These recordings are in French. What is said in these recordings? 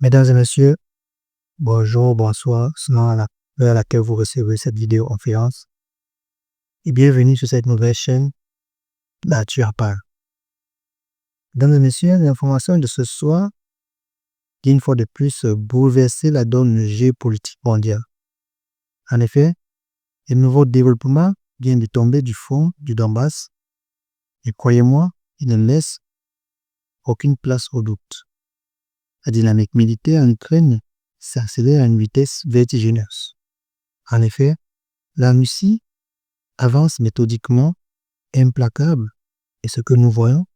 Mesdames et messieurs, bonjour, bonsoir, selon l'heure à laquelle vous recevez cette vidéoconférence, et bienvenue sur cette nouvelle chaîne, Nature Parle. Mesdames et messieurs, l'information de ce soir vient une fois de plus bouleverser la donne géopolitique mondiale. En effet, un nouveau développement vient de tomber du front du Donbass, et croyez-moi, il ne laisse aucune place au doute. La dynamique militaire en Ukraine s'accélère à une vitesse vertigineuse. En effet, la Russie avance méthodiquement, implacable, et ce que nous voyons,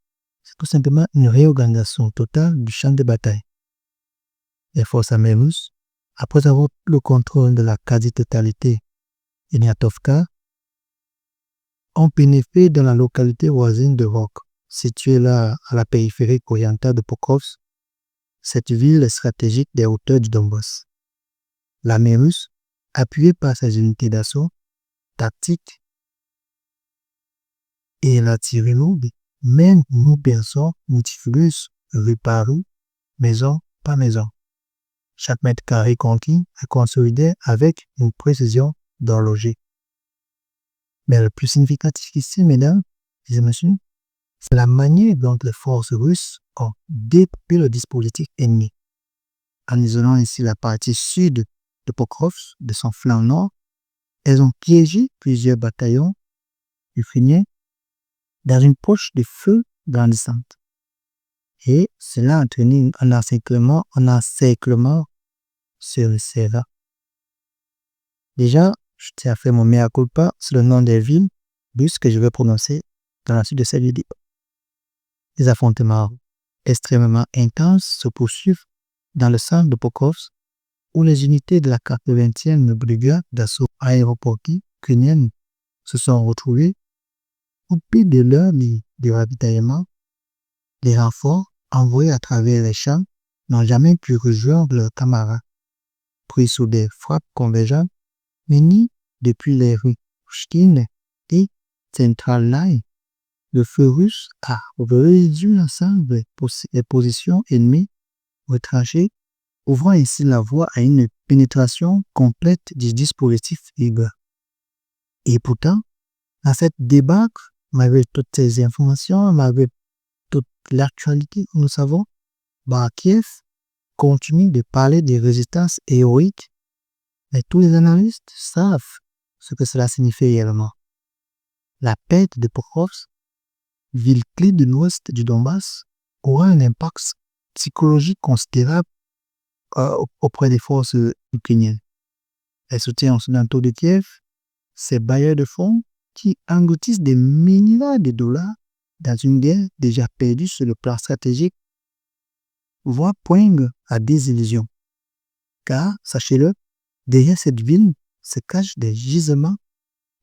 c'est tout simplement une réorganisation totale du champ de bataille. Les forces armées russes, après avoir pris le contrôle de la quasi-totalité de Niatovka, ont pénétré dans la localité voisine de Rok, située là à la périphérie orientale de Pokrovsk, cette ville stratégique des hauteurs du Donbass. L'armée russe, appuyée par ses unités d'assaut tactiques et l'artillerie lourde, mène une opération multifureuse rue par rue, maison par maison. Chaque mètre carré conquis est consolidé avec une précision d'horloger. Mais le plus significatif ici, mesdames et messieurs, c'est la manière dont les forces russes ont découpé le dispositif ennemi. En isolant ainsi la partie sud de Pokrovsk de son flanc nord, elles ont piégé plusieurs bataillons ukrainiens dans une poche de feu grandissante. Et cela a entraîné un encerclement sur le Sera. Déjà, je tiens à faire mon mea culpa sur le nom des villes russes que je vais prononcer dans la suite de cette vidéo. Les affrontements extrêmement intenses se poursuivent dans le centre de Pokrovsk, où les unités de la 80e brigade d'assaut aéroportée ukrainienne se sont retrouvées coupées de leur ligne de ravitaillement. Les renforts envoyés à travers les champs n'ont jamais pu rejoindre leurs camarades, pris sous des frappes convergentes menées depuis les rues Pushkin et Central Line. Le feu russe a réduit l'ensemble des positions ennemies retranchées, ouvrant ainsi la voie à une pénétration complète du dispositif libre. Et pourtant, dans cette débâcle, malgré toutes ces informations, malgré toute l'actualité que nous savons, Kiev continue de parler de résistance héroïque, mais tous les analystes savent ce que cela signifie réellement. La perte de Pokrovsk, ville clé de l'ouest du Donbass, aura un impact psychologique considérable auprès des forces ukrainiennes. Les soutiens occidentaux de Kiev, ces bailleurs de fonds qui engloutissent des milliards de dollars dans une guerre déjà perdue sur le plan stratégique, voient poindre à désillusion. Car, sachez-le, derrière cette ville se cachent des gisements,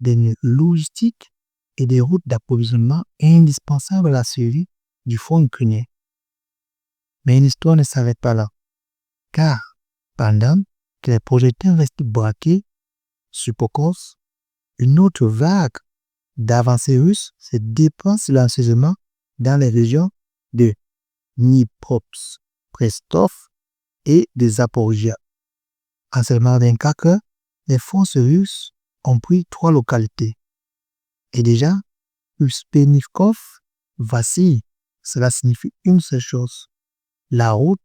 des nœuds logistiques et des routes d'approvisionnement indispensables à la survie du front ukrainien. Mais l'histoire ne s'arrête pas là. Car, pendant que les projecteurs restent braqués sur Pokrovsk, une autre vague d'avancées russes se déploie silencieusement dans les régions de Dnipropetrovsk, Prestov et de Zaporizhia. En seulement 24 heures, les forces russes ont pris 3 localités. Et déjà, Uspenivkov vacille. Cela signifie une seule chose. La route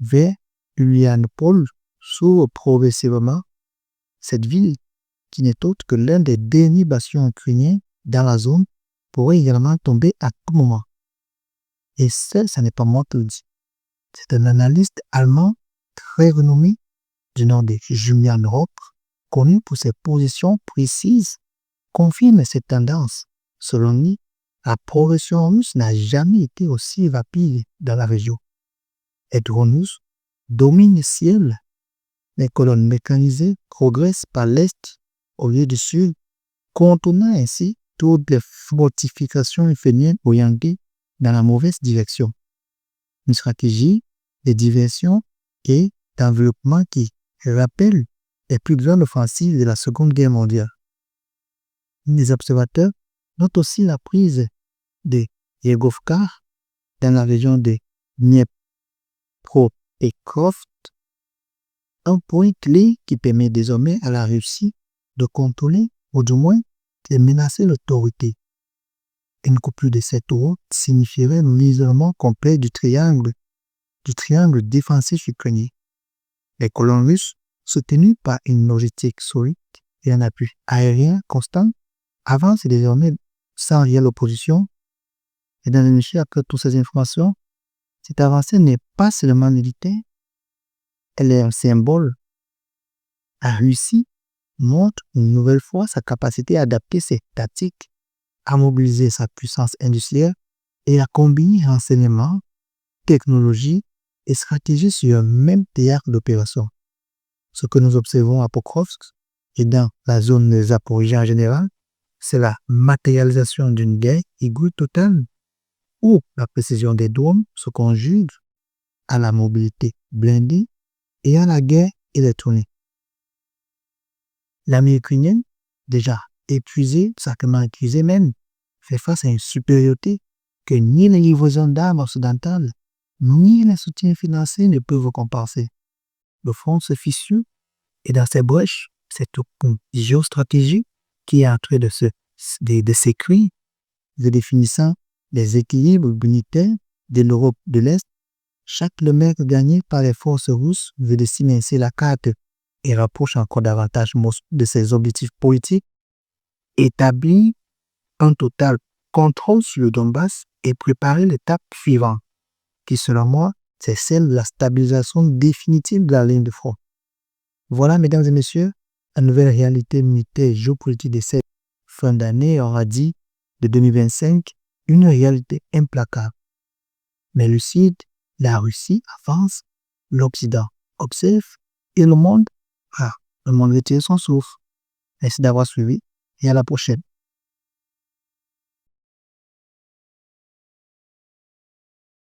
vers Ulianopol s'ouvre progressivement. Cette ville, qui n'est autre que l'un des derniers bastions ukrainiens dans la zone, pourrait également tomber à tout moment. Et ça n'est pas moi qui le dis. C'est un analyste allemand très renommé du nom de Julian Rock, connu pour ses positions précises, confirme cette tendance. Selon lui, la progression russe n'a jamais été aussi rapide dans la région. Les drones russes dominent le ciel. Les colonnes mécanisées progressent par l'est au lieu du sud, contournant ainsi toutes les fortifications ukrainiennes orientées dans la mauvaise direction. Une stratégie de diversion et d'enveloppement qui rappelle les plus grandes offensives de la Seconde Guerre mondiale. Les observateurs notent aussi la prise de Yergovka dans la région de Dnipropetrovsk et Croft, un point clé qui permet désormais à la Russie de contrôler, ou du moins de menacer l'autorité. Une coupure de cette route signifierait l'isolement complet du triangle défensif ukrainien. Les colons russes, soutenus par une logistique solide et un appui aérien constant, avancent désormais sans réelle opposition. Et dans le métier, après toutes ces informations, cette avancée n'est pas seulement militaire, elle est un symbole. La Russie montre une nouvelle fois sa capacité à adapter ses tactiques, à mobiliser sa puissance industrielle et à combiner renseignements, technologie et stratégie sur un même théâtre d'opération. Ce que nous observons à Pokrovsk et dans la zone des Zaporižiens en général, c'est la matérialisation d'une guerre aiguë totale où la précision des drones se conjugue à la mobilité blindée et à la guerre électronique. L'armée ukrainienne, déjà épuisée, sacrément épuisée même, fait face à une supériorité que ni les livraisons d'armes occidentales, ni les soutiens financiers ne peuvent compenser. Le front se fissure et dans ces brèches, c'est une géostratégie qui est en train de s'écrire, redéfinissant les équilibres unitaires de l'Europe de l'Est. Chaque kilomètre gagné par les forces russes veut dessiner la carte et rapproche encore davantage Moscou de ses objectifs politiques, établir un total contrôle sur le Donbass et préparer l'étape suivante, qui selon moi, c'est celle de la stabilisation définitive de la ligne de front. Voilà, mesdames et messieurs, la nouvelle réalité militaire et géopolitique de cette fin d'année, on a dit, de 2025, une réalité implacable. Mais lucide, la Russie avance, l'Occident observe et le monde retire son souffle. Merci d'avoir suivi et à la prochaine.